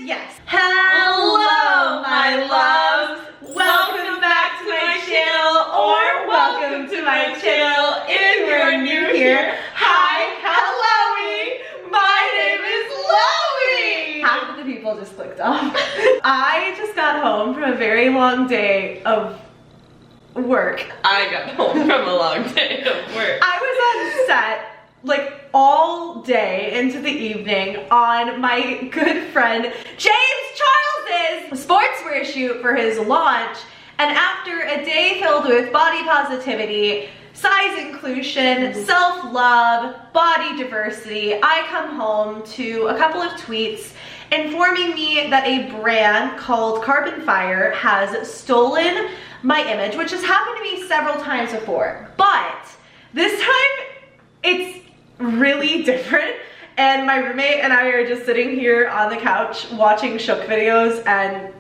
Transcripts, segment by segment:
is yes. Hello, my loves. Welcome back to my channel, or welcome to my channel if you're new here. Hi, hello, my name is Loey. Half of the people just clicked off. I just got home from a very long day of work. I got home from a long day of work. I was on set like all day into the evening on my good friend James Charles's sportswear shoot for his launch, and after a day filled with body positivity, size inclusion, self-love, body diversity, I come home to a couple of tweets informing me that a brand called Carbon Fire has stolen my image, which has happened to me several times before, but this time it's really different. And my roommate and I are just sitting here on the couch watching Shook videos and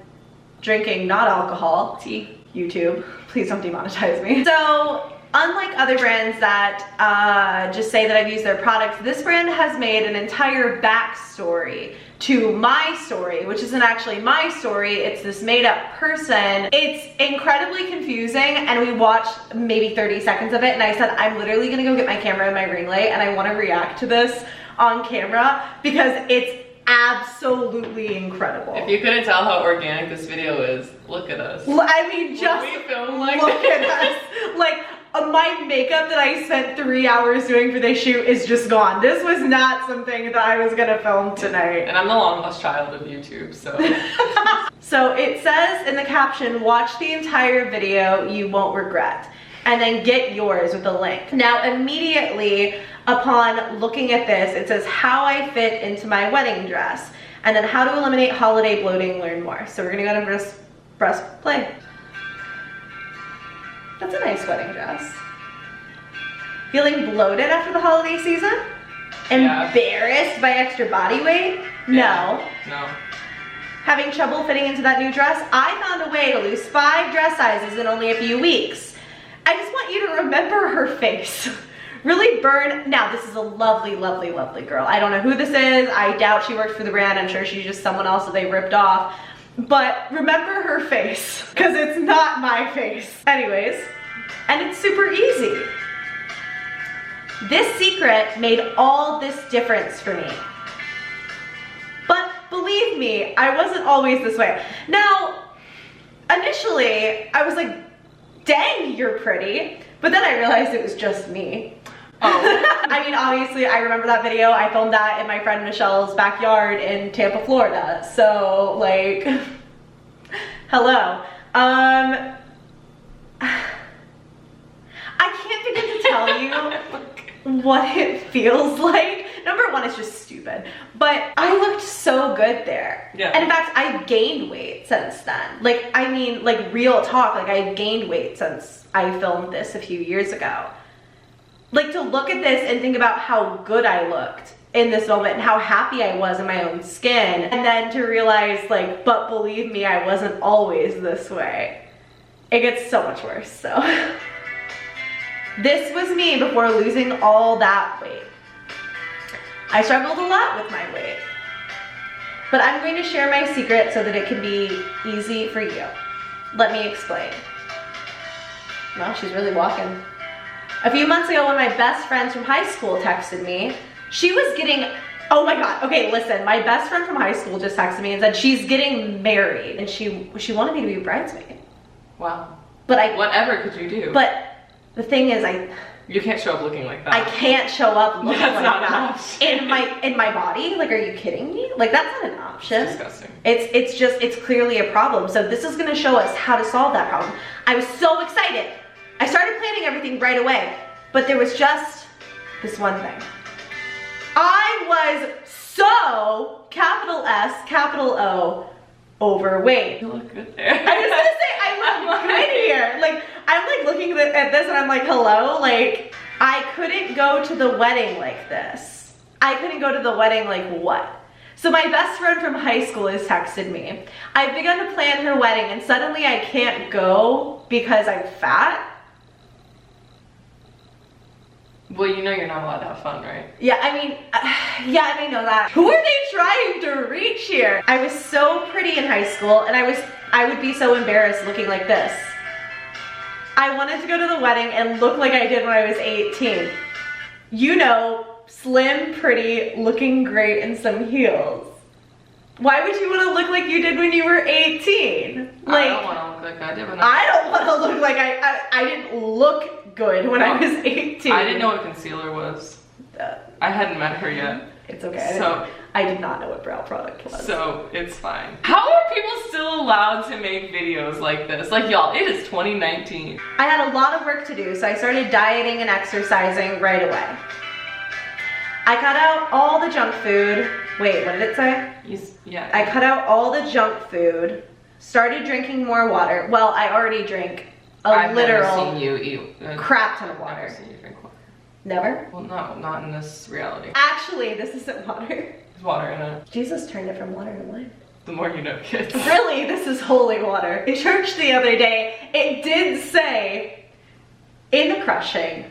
drinking not alcohol, tea, YouTube, please don't demonetize me. So unlike other brands that just say that I've used their products, this brand has made an entire backstory to my story, which isn't actually my story, it's this made up person. It's incredibly confusing, and we watched maybe 30 seconds of it, and I said, I'm literally gonna go get my camera and my ring light, and I wanna react to this on camera because it's absolutely incredible. If you couldn't tell how organic this video is, look at us. I mean, just we film like look at us. Like, my makeup that I spent 3 hours doing for this shoot is just gone. This was not something that I was gonna film tonight. And I'm the long lost child of YouTube, so. So it says in the caption, watch the entire video, you won't regret. And then get yours with a link. Now immediately upon looking at this, it says how I fit into my wedding dress. And then how to eliminate holiday bloating, learn more. So we're gonna go to press play. That's a nice wedding dress. Feeling bloated after the holiday season? Yeah. Embarrassed by extra body weight? Yeah. No. No. Having trouble fitting into that new dress? I found a way to lose 5 dress sizes in only a few weeks. I just want you to remember her face. Really burn. Now this is a lovely, lovely, lovely girl. I don't know who this is. I doubt she works for the brand. I'm sure she's just someone else that they ripped off. But remember her face, because it's not my face. Anyways, and it's super easy. This secret made all this difference for me. But believe me, I wasn't always this way. Now, initially, I was like, dang, you're pretty. But then I realized it was just me. Oh. I mean, obviously, I remember that video. I filmed that in my friend Michelle's backyard in Tampa, Florida. So, like, hello. I can't begin to tell you what it feels like. Number one, it's just stupid. But I looked so good there. Yeah. And in fact, I've gained weight since then. Like, I mean, like, real talk, like, I've gained weight since I filmed this a few years ago. Like, to look at this and think about how good I looked in this moment and how happy I was in my own skin, and then to realize, like, but believe me, I wasn't always this way. It gets so much worse, so. This was me before losing all that weight. I struggled a lot with my weight, but I'm going to share my secret so that it can be easy for you. Let me explain. Well, she's really walking. A few months ago, one of my best friends from high school texted me. She was getting, oh my God, okay, listen, my best friend from high school just texted me and said she's getting married, and she wanted me to be a bridesmaid. Wow. But whatever could you do? But the thing is, you can't show up looking like that. I can't show up looking That's like not that. an option. In my body? Like, are you kidding me? Like, that's not an option. It's disgusting. It's clearly a problem. So this is gonna show us how to solve that problem. I was so excited. I started planning everything right away, but there was just this one thing. I was so, capital S, capital O, overweight. You look good there. I was gonna say, I look good here. Like, I'm like looking at this and I'm like, hello? Like, I couldn't go to the wedding like this. I couldn't go to the wedding like what? So my best friend from high school has texted me. I've begun to plan her wedding and suddenly I can't go because I'm fat. Well, you know you're not allowed to have fun, right? Yeah, I mean, yeah, I know that. Who are they trying to reach cheer. I was so pretty in high school, and I would be so embarrassed looking like this. I wanted to go to the wedding and look like I did when I was 18. You know, slim, pretty, looking great in some heels. Why would you want to look like you did when you were 18? I don't want to look like I did when I don't want to look like I didn't look good when I was 18. I didn't know what concealer was. I hadn't met her yet. It's okay. So I did not know what brow product was. So it's fine. How are people still allowed to make videos like this? Like, y'all, it is 2019. I had a lot of work to do, so I started dieting and exercising right away. I cut out all the junk food. Wait, what did it say? Yeah. I cut out all the junk food, started drinking more water. Well, I already drink I've literal never seen you eat crap ton of I've water. never seen you drink water. Never? Well, no, not in this reality. Actually, this isn't water. There's water in it. Jesus turned it from water to wine. The more you know, kids. Really, this is holy water. In church the other day, it did say, in the crushing,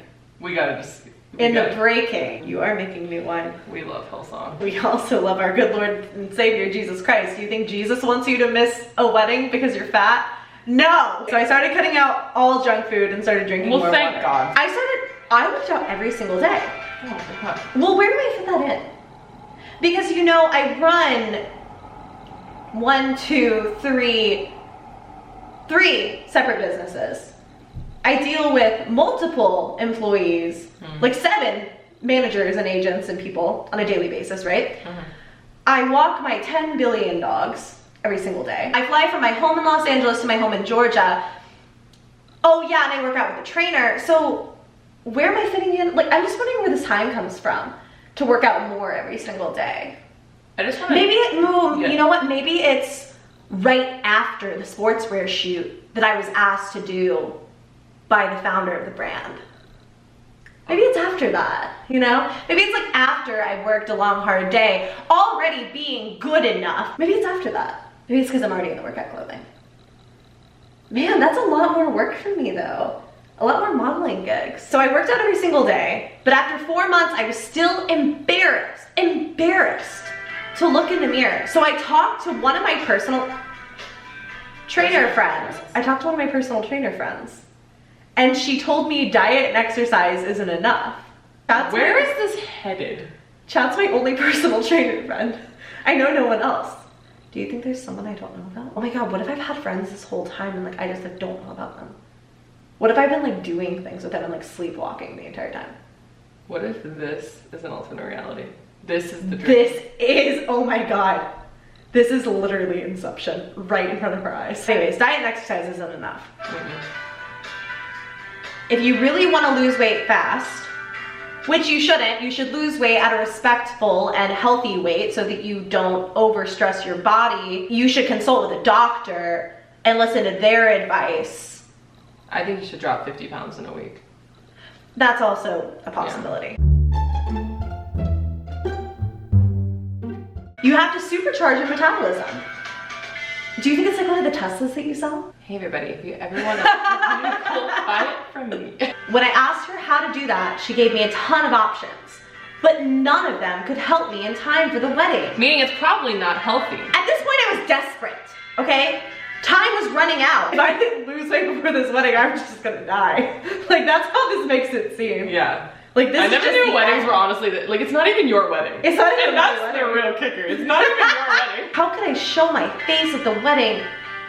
in the breaking, you are making new wine. We love Hillsong. We also love our good Lord and Savior, Jesus Christ. Do you think Jesus wants you to miss a wedding because you're fat? No! So I started cutting out all junk food and started drinking more water. Well, thank God. I worked out every single day. Oh my God. Well, where do I fit that in? Because, you know, I run three separate businesses. I deal with multiple employees, like 7 managers and agents and people on a daily basis, right? I walk my 10 billion dogs every single day. I fly from my home in Los Angeles to my home in Georgia. Oh yeah, and I work out with a trainer. So where am I fitting in? Like, I'm just wondering where this time comes from to work out more every single day. I just want to... Maybe you know what? Maybe it's right after the sportswear shoot that I was asked to do by the founder of the brand. Maybe it's after that, you know? Maybe it's like after I worked a long, hard day, already being good enough. Maybe it's after that. Maybe it's because I'm already in the workout clothing. Man, that's a lot more work for me though. A lot more modeling gigs. So I worked out every single day, but after 4 months, I was still embarrassed to look in the mirror. So I talked to one of my personal trainer friends. And she told me diet and exercise isn't enough. Where is this headed? Chad's my only personal trainer friend. I know no one else. Do you think there's someone I don't know about? Oh my God, what if I've had friends this whole time and like I just like don't know about them? What if I've been like doing things with them and like sleepwalking the entire time? What if this is an alternate reality? This is the dream. This is, oh my God. This is literally Inception right in front of our eyes. Anyways, diet and exercise isn't enough. If you really want to lose weight fast, which you shouldn't, you should lose weight at a respectful and healthy weight so that you don't overstress your body. You should consult with a doctor and listen to their advice. I think you should drop 50 pounds in a week. That's also a possibility. Yeah. You have to supercharge your metabolism. Do you think it's like one of the Teslas that you sell? Hey everybody, if you ever want to buy it from me. When I asked her how to do that, she gave me a ton of options, but none of them could help me in time for the wedding. Meaning it's probably not healthy. At this point I was desperate, okay? Time was running out. If I didn't lose weight before this wedding, I was just gonna die. Like, that's how this makes it seem. Yeah. Like, this I is never just knew the weddings end. were honestly, like, it's not even your wedding. It's not even and my that's wedding. the real kicker. It's not even your wedding. How could I show my face at the wedding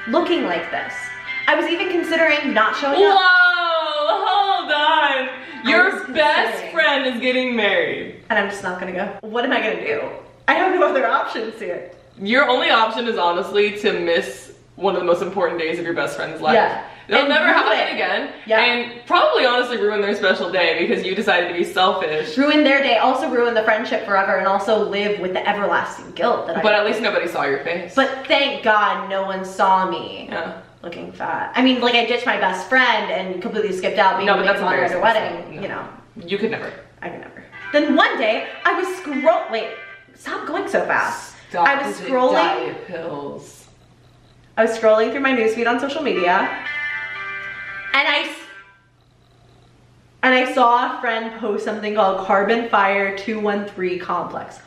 looking like this? I was even considering not showing up. Whoa, hold on. Your best friend is getting married. And I'm just not gonna go. What am I gonna do? I have no other options here. Your only option is honestly to miss one of the most important days of your best friend's life. Yeah. They'll And never ruin happen it. again. Yeah. And probably honestly ruin their special day because you decided to be selfish. Ruin their day, also ruin the friendship forever, and also live with the everlasting guilt that But at least nobody saw your face. But thank God no one saw me looking fat. I mean, like, I ditched my best friend and completely skipped out being but that's longer at a embarrassing. wedding, No. you know. You could never. I could never. Then one day, I was wait, stop going so fast. Stop I was taking scrolling. diet pills. I was scrolling through my newsfeed on social media, and I saw a friend post something called Carbon Fire 213 Complex.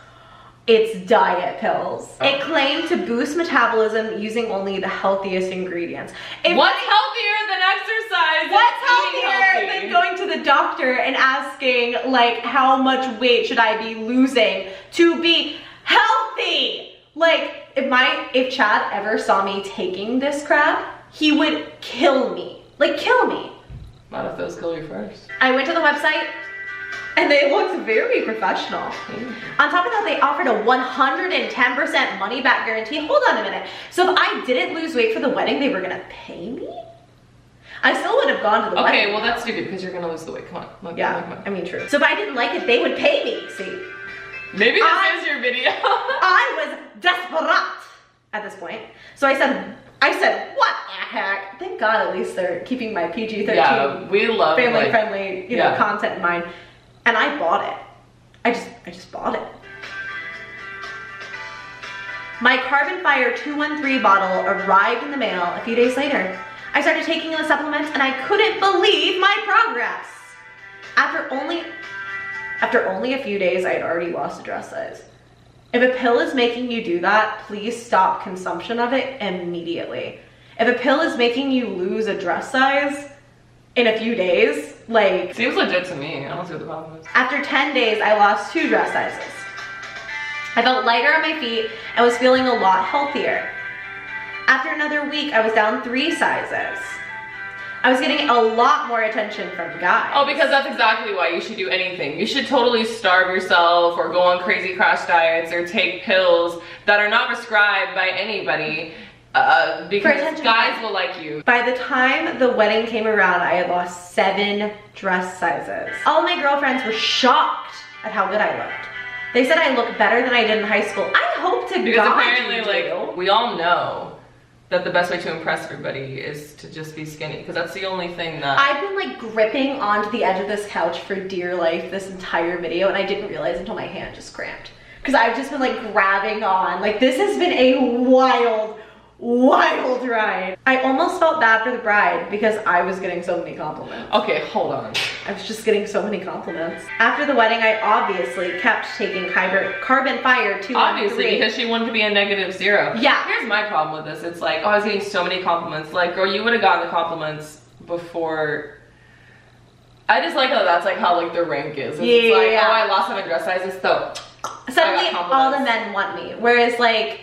It's diet pills. It claimed to boost metabolism using only the healthiest ingredients. What's healthier than exercise? What's healthier than going to the doctor and asking, like, how much weight should I be losing to be healthy? Like, if Chad ever saw me taking this crap, he would kill me. Like, kill me. Not if those kill you first. I went to the website and they looked very professional. On top of that, they offered a 110% money back guarantee. Hold on a minute. So if I didn't lose weight for the wedding, they were gonna pay me? I still would have gone to the wedding. Okay, well that's stupid because you're gonna lose the weight. Come on. I mean, true. So if I didn't like it, they would pay me. See? Maybe this is your video. I was desperate at this point. So I said, what the heck? Thank God at least they're keeping my PG-13 we love family-friendly, you know, content in mind. And I bought it. I just bought it. My Carbon Fire 213 bottle arrived in the mail a few days later. I started taking the supplements and I couldn't believe my progress. After only a few days, I had already lost a dress size. If a pill is making you do that, please stop consumption of it immediately. If a pill is making you lose a dress size in a few days, like... Seems legit to me. I don't see what the problem is. After 10 days, I lost 2 dress sizes. I felt lighter on my feet and was feeling a lot healthier. After another week, I was down 3 sizes. I was getting a lot more attention from guys. Oh, because that's exactly why you should do anything. You should totally starve yourself or go on crazy crash diets or take pills that are not prescribed by anybody because guys will like you. By the time the wedding came around, I had lost 7 dress sizes. All my girlfriends were shocked at how good I looked. They said I looked better than I did in high school. I hope to because God apparently, you do. like, we all know that the best way to impress everybody is to just be skinny, because that's the only thing that... I've been like gripping onto the edge of this couch for dear life this entire video, and I didn't realize until my hand just cramped. Because I've just been like grabbing on. Like, this has been a wild ride. I almost felt bad for the bride because I was getting so many compliments. Okay, hold on. I was just getting so many compliments. After the wedding, I obviously kept taking Carbon Fire 213. Obviously, because she wanted to be a -0. Yeah. Here's my problem with this. It's like, oh, I was getting so many compliments. Like, girl, you would have gotten the compliments before. I just like how that's like how like the rank is. It's like, oh, I lost 7 dress sizes, so suddenly all the men want me. Whereas like,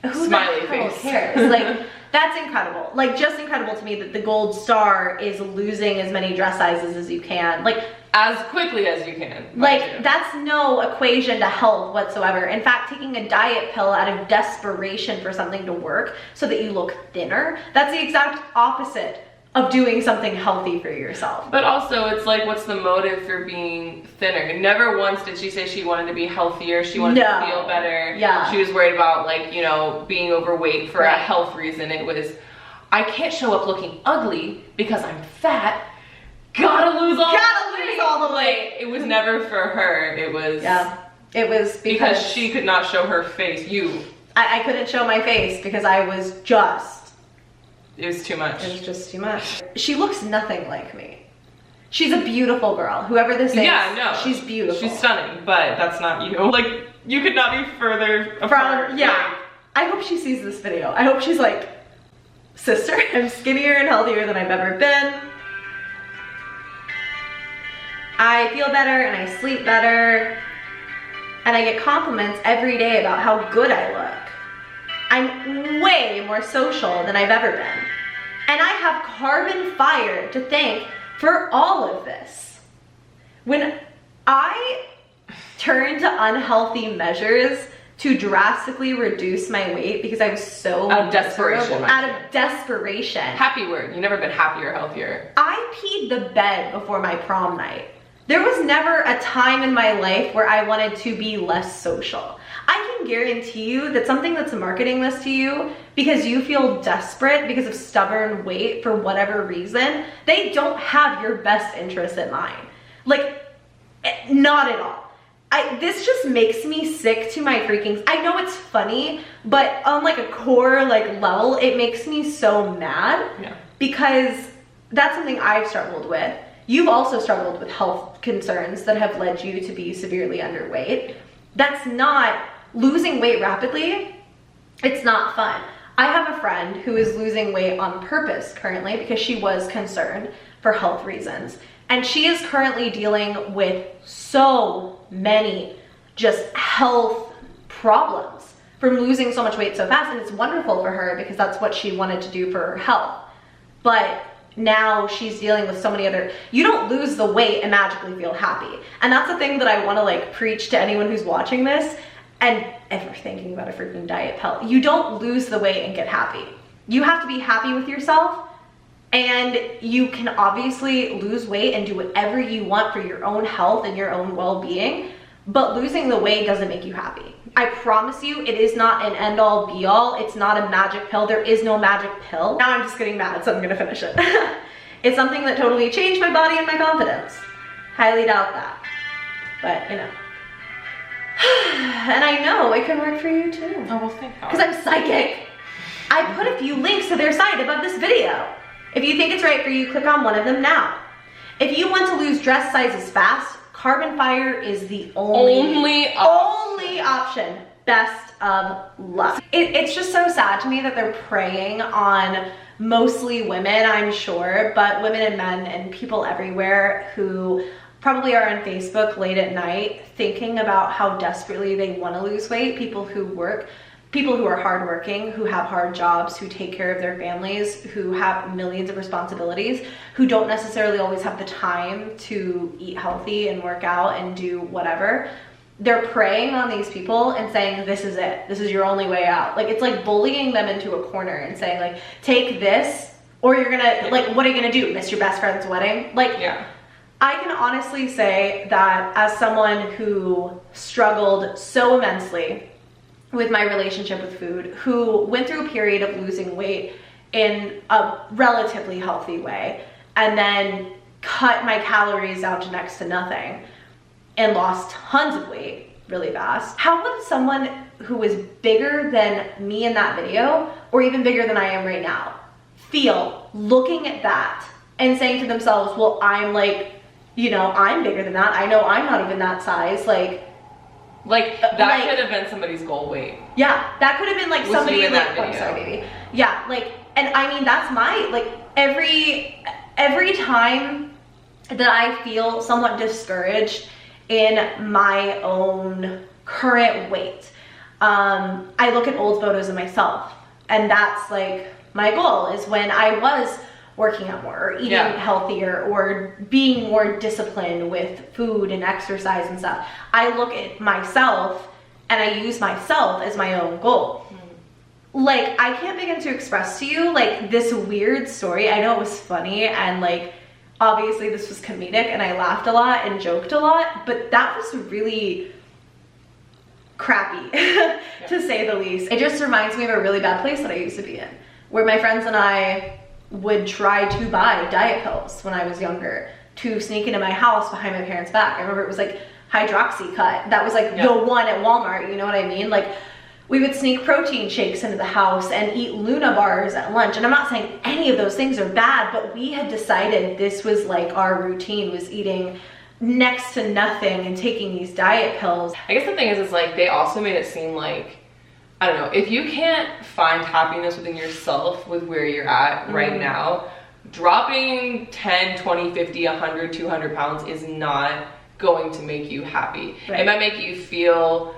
who smiley the hell face cares? Like, that's incredible. Like, just incredible to me that the gold star is losing as many dress sizes as you can. Like, as quickly as you can. Like, that's no equation to health whatsoever. In fact, taking a diet pill out of desperation for something to work so that you look thinner, that's the exact opposite of doing something healthy for yourself. But also, it's like, what's the motive for being thinner? Never once did she say she wanted to be healthier. She wanted to feel better. Yeah. She was worried about, like, you know, being overweight for a health reason. It was, I can't show up looking ugly because I'm fat. Gotta lose all the weight. It was never for her. It was... Yeah. It was because she could not show her face. I couldn't show my face because I was just... It was too much. It was just too much. She looks nothing like me. She's a beautiful girl. Whoever this is, she's beautiful. She's stunning, but that's not you. Like, you could not be further apart. Yeah. I hope she sees this video. I hope she's like, sister, I'm skinnier and healthier than I've ever been. I feel better and I sleep better. And I get compliments every day about how good I look. I'm way more social than I've ever been. And I have Carbon Fire to thank for all of this. When I turned to unhealthy measures to drastically reduce my weight because I was so out of desperation. Happy word. You've never been happier, healthier. I peed the bed before my prom night. There was never a time in my life where I wanted to be less social. I can guarantee you that something that's marketing this to you because you feel desperate because of stubborn weight for whatever reason, they don't have your best interest in mind. Like, not at all. This just makes me sick to my freaking... I know it's funny, but on like a core like level, it makes me so mad. Yeah. Because that's something I've struggled with. You've also struggled with health concerns that have led you to be severely underweight. That's not losing weight rapidly, it's not fun. I have a friend who is losing weight on purpose currently because she was concerned for health reasons. And she is currently dealing with so many just health problems from losing so much weight so fast. And it's wonderful for her because that's what she wanted to do for her health. But now she's dealing with so many other, you don't lose the weight and magically feel happy. And that's the thing that I want to like preach to anyone who's watching this and ever thinking about a freaking diet pill. You don't lose the weight and get happy. You have to be happy with yourself, and you can obviously lose weight and do whatever you want for your own health and your own well-being, but losing the weight doesn't make you happy. I promise you, it is not an end-all be-all. It's not a magic pill. There is no magic pill. Now I'm just getting mad, so I'm gonna finish it. It's something that totally changed my body and my confidence. Highly doubt that, but you know. And I know it can work for you too. Oh, well, thank God. Because I'm psychic. I put a few links to their site above this video. If you think it's right for you, click on one of them now. If you want to lose dress sizes fast, Carbon Fire is the only option. Best of luck. It's just so sad to me that they're preying on mostly women, I'm sure, but women and men and people everywhere who probably are on Facebook late at night thinking about how desperately they want to lose weight. People who work, people who are hardworking, who have hard jobs, who take care of their families, who have millions of responsibilities, who don't necessarily always have the time to eat healthy and work out and do whatever. They're preying on these people and saying, this is it. This is your only way out. Like, it's like bullying them into a corner and saying like, take this or you're gonna, like, what are you gonna do? Miss your best friend's wedding? Like, yeah. I can honestly say that as someone who struggled so immensely with my relationship with food, who went through a period of losing weight in a relatively healthy way, and then cut my calories down to next to nothing and lost tons of weight really fast. How would someone who was bigger than me in that video, or even bigger than I am right now, feel looking at that and saying to themselves, well, I'm like, you know, I'm bigger than that. I know I'm not even that size. Like that could have been somebody's goal weight. Yeah, that could have been like somebody in that video. Oh, sorry, baby. Yeah, like, and I mean, that's my, like, every time that I feel somewhat discouraged in my own current weight, I look at old photos of myself, and that's like my goal is when I was working out more or eating healthier or being more disciplined with food and exercise and stuff. I look at myself and I use myself as my own goal. Like, I can't begin to express to you like this weird story. I know it was funny and like obviously this was comedic and I laughed a lot and joked a lot, but that was really crappy to say the least. It just reminds me of a really bad place that I used to be in, where my friends and I would try to buy diet pills when I was younger to sneak into my house behind my parents' back. I remember it was like Hydroxycut. That was like the one at Walmart, you know what I mean? Like, we would sneak protein shakes into the house and eat Luna bars at lunch. And I'm not saying any of those things are bad, but we had decided this was like our routine, was eating next to nothing and taking these diet pills. I guess the thing is like they also made it seem like, I don't know, if you can't find happiness within yourself with where you're at right now, dropping 10, 20, 50, 100, 200 pounds is not going to make you happy. Right. It might make you feel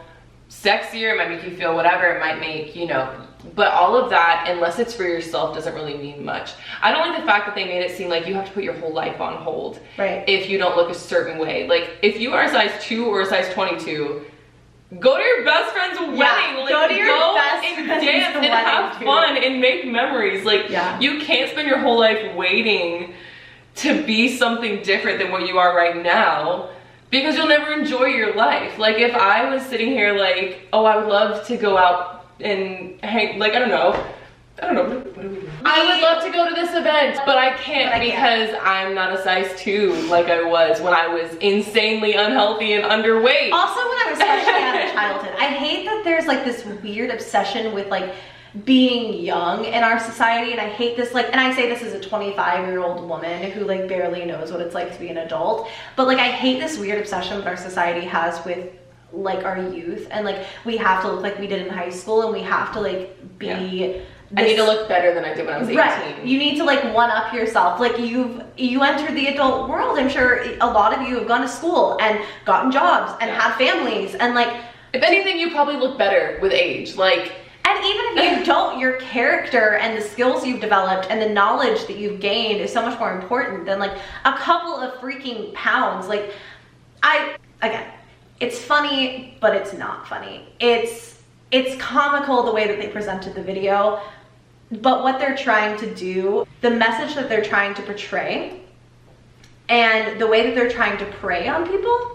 sexier, it might make you feel whatever, it might make, you know, but all of that, unless it's for yourself, doesn't really mean much. I don't like the fact that they made it seem like you have to put your whole life on hold if you don't look a certain way. Like, if you are a size 2 or a size 22, go to your best friend's wedding. Like, go to your best and dance and have fun and make memories. Like, you can't spend your whole life waiting to be something different than what you are right now, because you'll never enjoy your life. Like, if I was sitting here like, oh, I would love to go out and hang, like, I don't know, what do we do? I would love to go to this event, but I can't because I'm not a size 2 like I was when I was insanely unhealthy and underweight. Also, when I was especially out of childhood, I hate that there's like this weird obsession with like being young in our society, and I hate this, like, and I say this as a 25-year-old woman who like barely knows what it's like to be an adult, but like I hate this weird obsession that our society has with like our youth, and like we have to look like we did in high school, and we have to like be I need to look better than I did when I was 18. Right. You need to like one up yourself. Like you entered the adult world. I'm sure a lot of you have gone to school and gotten jobs and had families, and like if anything, you probably look better with age. Like, and even if you don't, your character and the skills you've developed and the knowledge that you've gained is so much more important than like a couple of freaking pounds. Like again, it's funny, but it's not funny. It's comical the way that they presented the video, but what they're trying to do, the message that they're trying to portray, and the way that they're trying to prey on people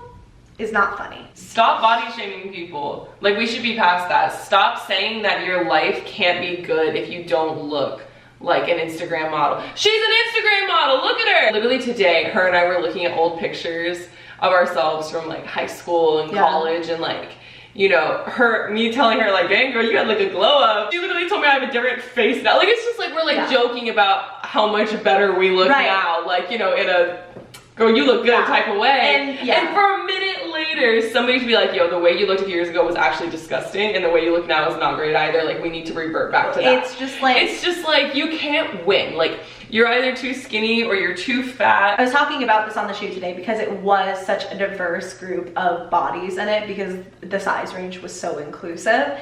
is not funny. Stop body shaming people. Like, we should be past that. Stop saying that your life can't be good if you don't look like an Instagram model. She's an Instagram model, look at her! Literally today, her and I were looking at old pictures of ourselves from like high school and college, and like, you know, me telling her like, dang girl, you had like a glow up. She literally told me I have a different face now. Like, it's just like, we're like joking about how much better we look now. Like, you know, in a, girl, you look good type of way. And for a minute later, somebody should be like, yo, the way you looked a few years ago was actually disgusting, and the way you look now is not great either. Like, we need to revert back to that. It's just like you can't win. Like, you're either too skinny or you're too fat. I was talking about this on the shoot today because it was such a diverse group of bodies in it, because the size range was so inclusive.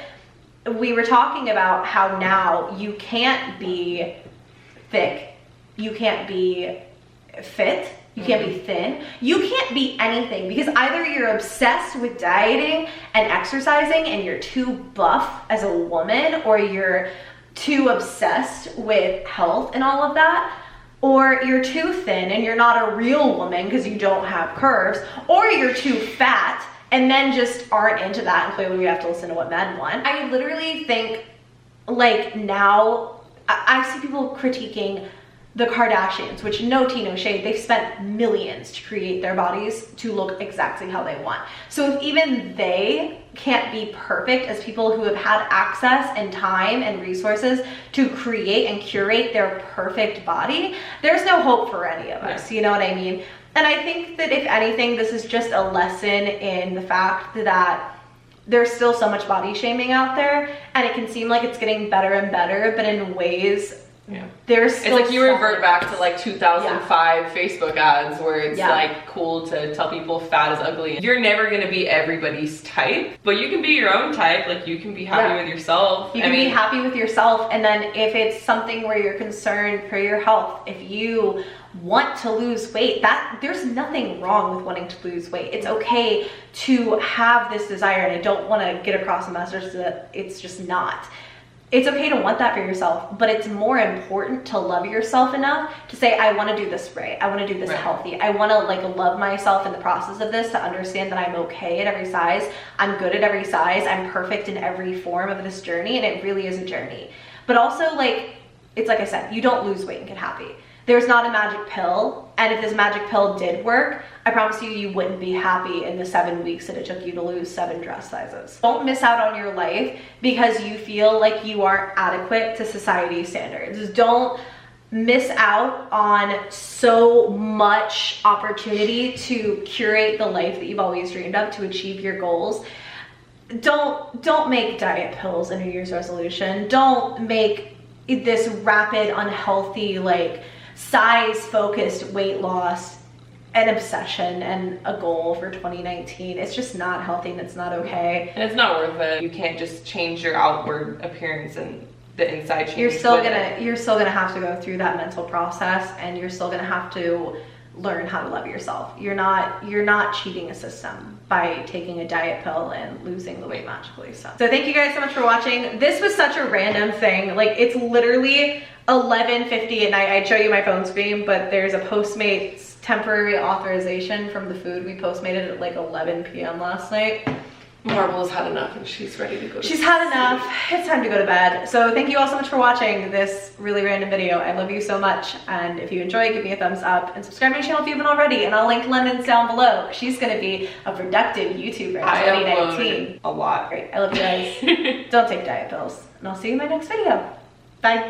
We were talking about how now you can't be thick, you can't be fit, you can't be thin, you can't be anything, because either you're obsessed with dieting and exercising and you're too buff as a woman, or you're too obsessed with health and all of that, or you're too thin and you're not a real woman because you don't have curves, or you're too fat and men just aren't into that, and clearly we have to listen to what men want. I literally think, like, now I see people critiquing the Kardashians, which, no tea, no shade, they've spent millions to create their bodies to look exactly how they want. So if even they can't be perfect as people who have had access and time and resources to create and curate their perfect body, there's no hope for any of us, you know what I mean? And I think that if anything, this is just a lesson in the fact that there's still so much body shaming out there, and it can seem like it's getting better and better, but in ways there's still, it's like you revert back to like 2005 Facebook ads where it's like cool to tell people fat is ugly. You're never gonna be everybody's type, but you can be your own type. Like, you can be happy with yourself. You can be happy with yourself, and then if it's something where you're concerned for your health, if you want to lose weight, there's nothing wrong with wanting to lose weight. It's okay to have this desire, and I don't want to get across a message that it's just not. It's okay to want that for yourself, but it's more important to love yourself enough to say, I want to do this right. I want to do this healthy. I want to like love myself in the process of this, to understand that I'm okay at every size. I'm good at every size. I'm perfect in every form of this journey, and it really is a journey. But also, like, it's like I said, you don't lose weight and get happy. There's not a magic pill, and if this magic pill did work, I promise you wouldn't be happy in the 7 weeks that it took you to lose 7 dress sizes. Don't miss out on your life because you feel like you aren't adequate to society's standards. Don't miss out on so much opportunity to curate the life that you've always dreamed of, to achieve your goals. Don't make diet pills a New Year's resolution. Don't make this rapid, unhealthy, like, size-focused weight loss an obsession and a goal for 2019. It's just not healthy, and it's not okay. And it's not worth it. You can't just change your outward appearance and the inside change. You're still gonna have to go through that mental process, and you're still gonna have to learn how to love yourself. You're not cheating a system by taking a diet pill and losing the weight magically. So thank you guys so much for watching. This was such a random thing. Like, it's literally 11:50 at night. I'd show you my phone screen, but there's a Postmates temporary authorization from the food we Postmated at like 11 p.m. last night. Marble has had enough and she's ready to go to sleep. She's had enough. It's time to go to bed. So thank you all so much for watching this really random video. I love you so much. And if you enjoy, give me a thumbs up and subscribe to my channel if you haven't already. And I'll link London's down below. She's going to be a productive YouTuber in 2019. A lot. Great. I love you guys. Don't take diet pills. And I'll see you in my next video. Bye.